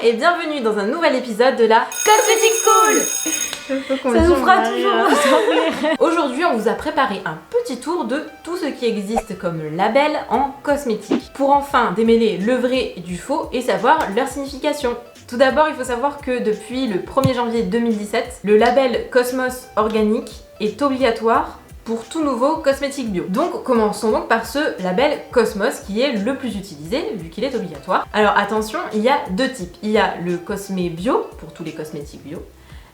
et bienvenue dans un nouvel épisode de la Cosmetic School. Ça nous fera toujours Aujourd'hui, on vous a préparé un petit tour de tout ce qui existe comme label en cosmétique pour enfin démêler le vrai du faux et savoir leur signification. Tout d'abord, il faut savoir que depuis le 1er janvier 2017, le label Cosmos Organique est obligatoire pour tout nouveau cosmétique bio. Donc commençons donc par ce label Cosmos qui est le plus utilisé vu qu'il est obligatoire. Alors attention, il y a deux types. Il y a le Cosmé Bio pour tous les cosmétiques bio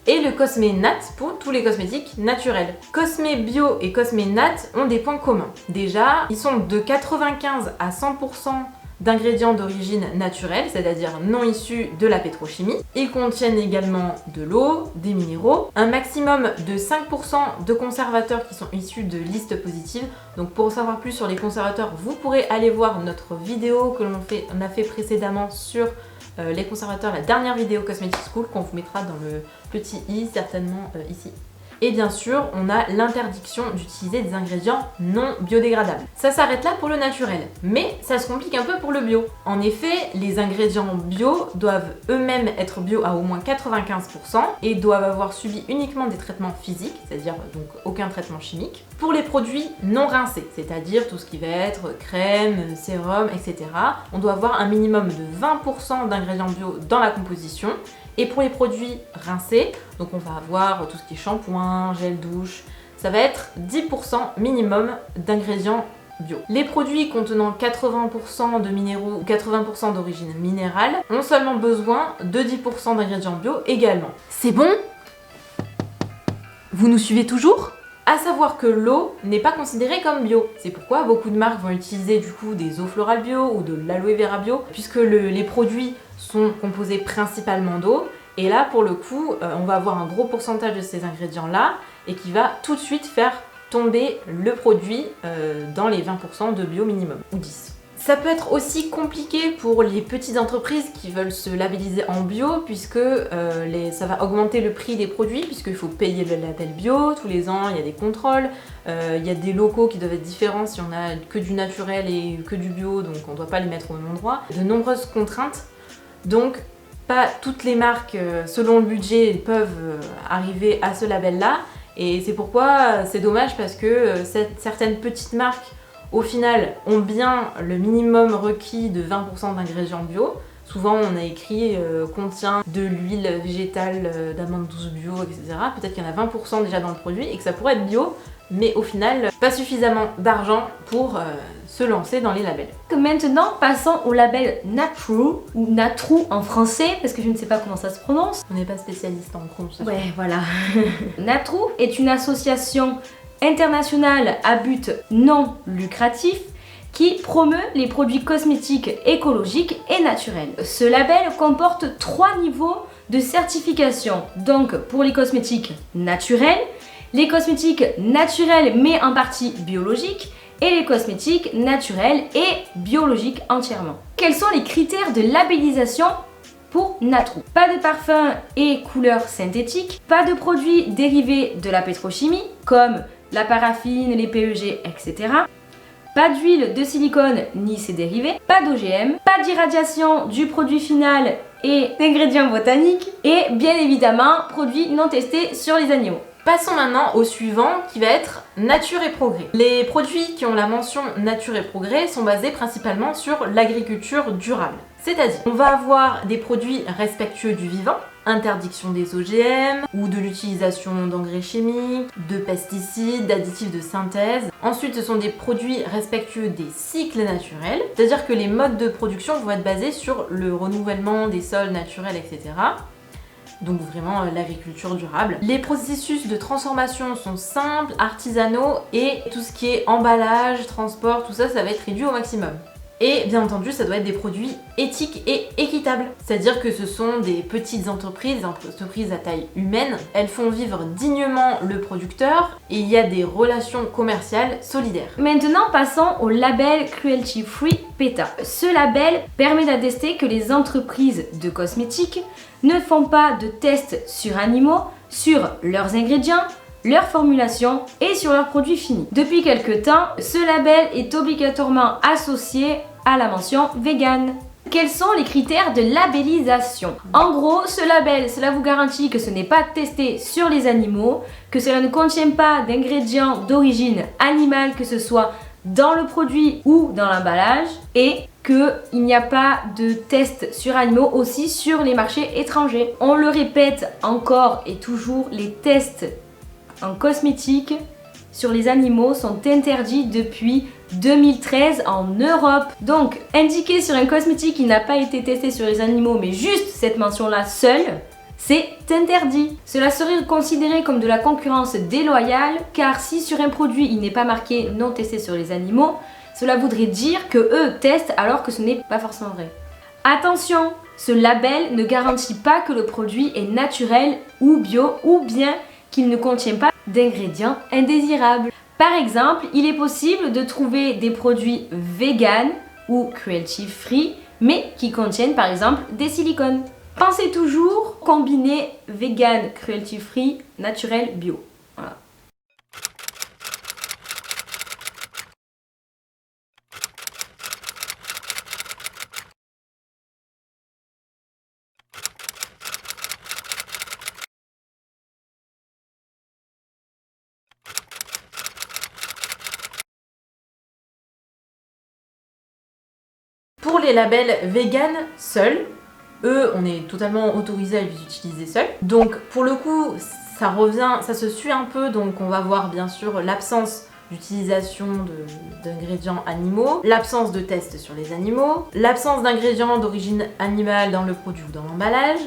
et le Cosmé Nat pour tous les cosmétiques naturels. Cosmé Bio et Cosmé Nat ont des points communs. Déjà, ils sont de 95 à 100% d'ingrédients d'origine naturelle, c'est-à-dire non issus de la pétrochimie. Ils contiennent également de l'eau, des minéraux, un maximum de 5% de conservateurs qui sont issus de listes positives. Donc pour en savoir plus sur les conservateurs, vous pourrez aller voir notre vidéo que l'on a fait précédemment sur les conservateurs, la dernière vidéo Cosmetic School qu'on vous mettra dans le petit i certainement ici. Et bien sûr, on a l'interdiction d'utiliser des ingrédients non biodégradables. Ça s'arrête là pour le naturel, mais ça se complique un peu pour le bio. En effet, les ingrédients bio doivent eux-mêmes être bio à au moins 95% et doivent avoir subi uniquement des traitements physiques, c'est-à-dire donc aucun traitement chimique. Pour les produits non rincés, c'est-à-dire tout ce qui va être crème, sérum, etc., on doit avoir un minimum de 20% d'ingrédients bio dans la composition. Et pour les produits rincés, donc on va avoir tout ce qui est shampoing, gel douche, ça va être 10% minimum d'ingrédients bio. Les produits contenant 80% de minéraux ou 80% d'origine minérale ont seulement besoin de 10% d'ingrédients bio également. C'est bon? Vous nous suivez toujours? À savoir que l'eau n'est pas considérée comme bio. C'est pourquoi beaucoup de marques vont utiliser du coup des eaux florales bio ou de l'aloe vera bio, puisque les produits sont composés principalement d'eau. Et là, pour le coup, on va avoir un gros pourcentage de ces ingrédients-là et qui va tout de suite faire tomber le produit dans les 20% de bio minimum, ou 10. Ça peut être aussi compliqué pour les petites entreprises qui veulent se labelliser en bio puisque ça va augmenter le prix des produits puisqu'il faut payer le label bio tous les ans, il y a des contrôles, il y a des locaux qui doivent être différents si on a que du naturel et que du bio, donc on ne doit pas les mettre au même endroit. De nombreuses contraintes, donc pas toutes les marques selon le budget peuvent arriver à ce label-là et c'est pourquoi c'est dommage parce que certaines petites marques au final, ont bien le minimum requis de 20% d'ingrédients bio. Souvent, on a écrit contient de l'huile végétale d'amande douce bio, etc. Peut-être qu'il y en a 20% déjà dans le produit et que ça pourrait être bio, mais au final, pas suffisamment d'argent pour se lancer dans les labels. Maintenant, passons au label Natru, ou Natru en français, parce que je ne sais pas comment ça se prononce. On n'est pas spécialiste en prononciation. Ouais, voilà. Natru est une association internationale à but non lucratif qui promeut les produits cosmétiques écologiques et naturels. Ce label comporte 3 niveaux de certification. Donc pour les cosmétiques naturels mais en partie biologiques et les cosmétiques naturels et biologiques entièrement. Quels sont les critères de labellisation pour Natru? Pas de parfums et couleurs synthétiques, pas de produits dérivés de la pétrochimie comme la paraffine, les PEG, etc. Pas d'huile de silicone ni ses dérivés, pas d'OGM, pas d'irradiation du produit final et d'ingrédients botaniques et bien évidemment produits non testés sur les animaux. Passons maintenant au suivant qui va être Nature et Progrès. Les produits qui ont la mention Nature et Progrès sont basés principalement sur l'agriculture durable. C'est-à-dire, on va avoir des produits respectueux du vivant, interdiction des OGM ou de l'utilisation d'engrais chimiques, de pesticides, d'additifs de synthèse. Ensuite, ce sont des produits respectueux des cycles naturels, c'est-à-dire que les modes de production vont être basés sur le renouvellement des sols naturels, etc. Donc vraiment l'agriculture durable. Les processus de transformation sont simples, artisanaux et tout ce qui est emballage, transport, tout ça, ça va être réduit au maximum. Et bien entendu, ça doit être des produits éthiques et équitables. C'est-à-dire que ce sont des petites entreprises, des entreprises à taille humaine. Elles font vivre dignement le producteur et il y a des relations commerciales solidaires. Maintenant, passons au label Cruelty Free PETA. Ce label permet d'attester que les entreprises de cosmétiques ne font pas de tests sur animaux, sur leurs ingrédients, leur formulation et sur leurs produits finis. Depuis quelques temps, ce label est obligatoirement associé à la mention vegan. Quels sont les critères de labellisation? En gros, ce label, cela vous garantit que ce n'est pas testé sur les animaux, que cela ne contient pas d'ingrédients d'origine animale, que ce soit dans le produit ou dans l'emballage, et qu'il n'y a pas de tests sur animaux aussi sur les marchés étrangers. On le répète encore et toujours, les tests en cosmétique sur les animaux sont interdits depuis 2013 en Europe. Donc, indiquer sur un cosmétique qu'il n'a pas été testé sur les animaux, mais juste cette mention-là seule, c'est interdit. Cela serait considéré comme de la concurrence déloyale, car si sur un produit il n'est pas marqué non testé sur les animaux, cela voudrait dire que eux testent alors que ce n'est pas forcément vrai. Attention, ce label ne garantit pas que le produit est naturel ou bio, ou bien qu'il ne contient pas d'ingrédients indésirables. Par exemple, il est possible de trouver des produits vegan ou cruelty free, mais qui contiennent par exemple des silicones. Pensez toujours combiner vegan, cruelty free, naturel, bio. Voilà. Pour les labels vegan seuls, eux, on est totalement autorisé à les utiliser seuls. Donc pour le coup, ça se suit un peu, donc on va voir bien sûr l'absence d'utilisation d'ingrédients animaux, l'absence de tests sur les animaux, l'absence d'ingrédients d'origine animale dans le produit ou dans l'emballage.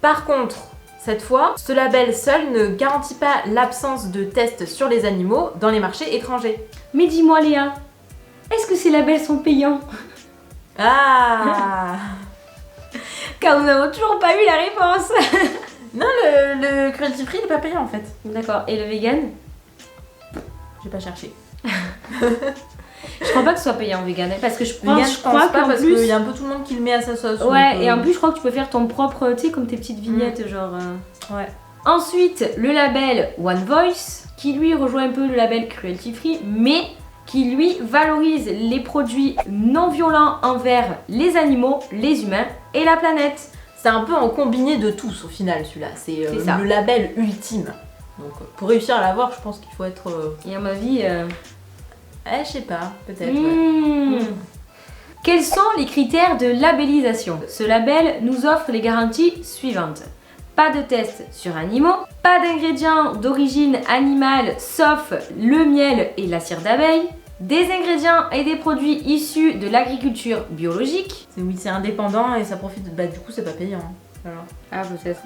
Par contre, cette fois, ce label seul ne garantit pas l'absence de tests sur les animaux dans les marchés étrangers. Mais dis-moi Léa, est-ce que ces labels sont payants? Ah Car nous n'avons toujours pas eu la réponse. Non, le cruelty free n'est pas payant en fait. D'accord, et le vegan? J'ai pas cherché. Je crois pas que ce soit payant vegan, parce que je crois pas qu'en parce plus... qu'il y a un peu tout le monde qui le met à sa sauce. Ouais, donc, et en plus je crois que tu peux faire ton propre, tu sais, comme tes petites vignettes, genre... Ouais. Ensuite, le label One Voice, qui lui rejoint un peu le label Cruelty Free, mais qui lui valorise les produits non violents envers les animaux, les humains et la planète. C'est un peu en combiné de tous au final celui-là, c'est ça. le label ultime. Donc pour réussir à l'avoir, je pense qu'il faut être... Et à ma vie... je sais pas, peut-être. Ouais. Quels sont les critères de labellisation? Ce label nous offre les garanties suivantes. Pas de tests sur animaux, pas d'ingrédients d'origine animale sauf le miel et la cire d'abeille, des ingrédients et des produits issus de l'agriculture biologique. Oui, c'est indépendant et ça profite, du coup c'est pas payant. Voilà. Ah, peut-être.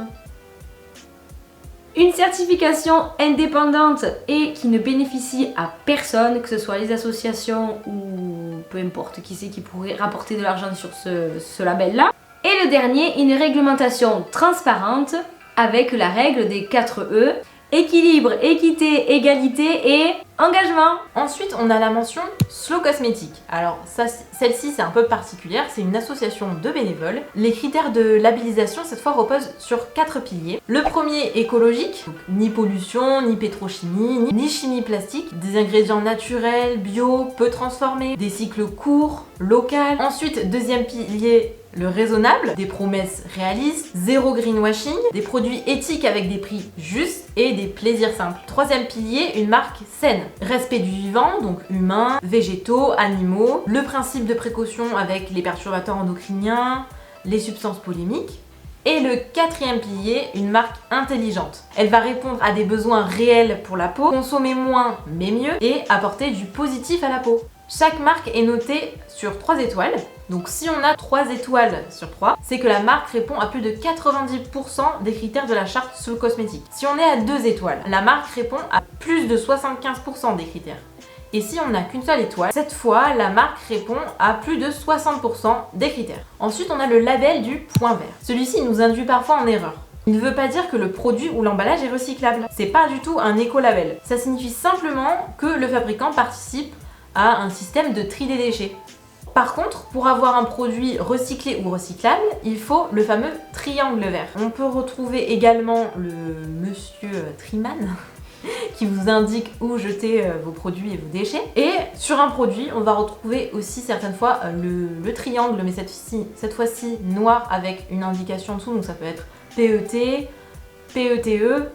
Une certification indépendante et qui ne bénéficie à personne, que ce soit les associations ou peu importe qui c'est qui pourrait rapporter de l'argent sur ce label-là. Et le dernier, une réglementation transparente avec la règle des 4 E, équilibre, équité, égalité et engagement. Ensuite, on a la mention Slow Cosmétique. Alors, celle-ci, c'est un peu particulière, c'est une association de bénévoles. Les critères de labellisation, cette fois, reposent sur 4 piliers. Le premier, écologique, donc, ni pollution, ni pétrochimie, ni chimie plastique, des ingrédients naturels, bio, peu transformés, des cycles courts, local. Ensuite, deuxième pilier, le raisonnable, des promesses réalistes, zéro greenwashing, des produits éthiques avec des prix justes et des plaisirs simples. Troisième pilier, une marque saine. Respect du vivant, donc humains, végétaux, animaux, le principe de précaution avec les perturbateurs endocriniens, les substances polémiques. Et le quatrième pilier, une marque intelligente. Elle va répondre à des besoins réels pour la peau, consommer moins mais mieux et apporter du positif à la peau. Chaque marque est notée sur 3 étoiles. Donc si on a 3 étoiles sur 3, c'est que la marque répond à plus de 90% des critères de la charte Slow Cosmétique. Si on est à 2 étoiles, la marque répond à plus de 75% des critères. Et si on n'a qu'une seule étoile, cette fois, la marque répond à plus de 60% des critères. Ensuite, on a le label du point vert. Celui-ci nous induit parfois en erreur. Il ne veut pas dire que le produit ou l'emballage est recyclable. C'est pas du tout un écolabel. Ça signifie simplement que le fabricant participe à un système de tri des déchets. Par contre, pour avoir un produit recyclé ou recyclable, il faut le fameux triangle vert. On peut retrouver également le monsieur Triman qui vous indique où jeter vos produits et vos déchets. Et sur un produit, on va retrouver aussi certaines fois le triangle, mais cette fois-ci noir avec une indication en dessous, donc ça peut être PET, PETE.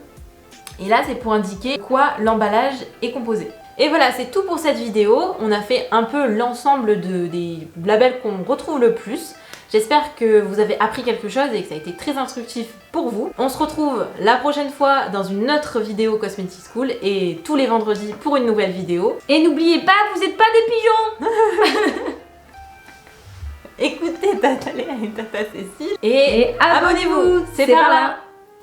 Et là, c'est pour indiquer quoi l'emballage est composé. Et voilà, c'est tout pour cette vidéo. On a fait un peu l'ensemble des labels qu'on retrouve le plus. J'espère que vous avez appris quelque chose et que ça a été très instructif pour vous. On se retrouve la prochaine fois dans une autre vidéo Cosmetic School et tous les vendredis pour une nouvelle vidéo. Et n'oubliez pas, vous n'êtes pas des pigeons. Écoutez Tata Léa et Tata Cécile et abonnez-vous, c'est par là.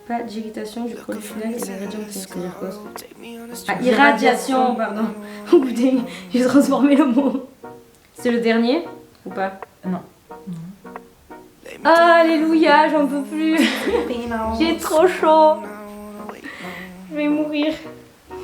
Pas d'irritation du produit final et l'ingrédient qui c'est-à-dire quoi? Ah, irradiation, pardon. Écoutez, j'ai transformé le mot. C'est le dernier ou pas? Non. Alléluia, j'en peux plus. J'ai trop chaud. Je vais mourir.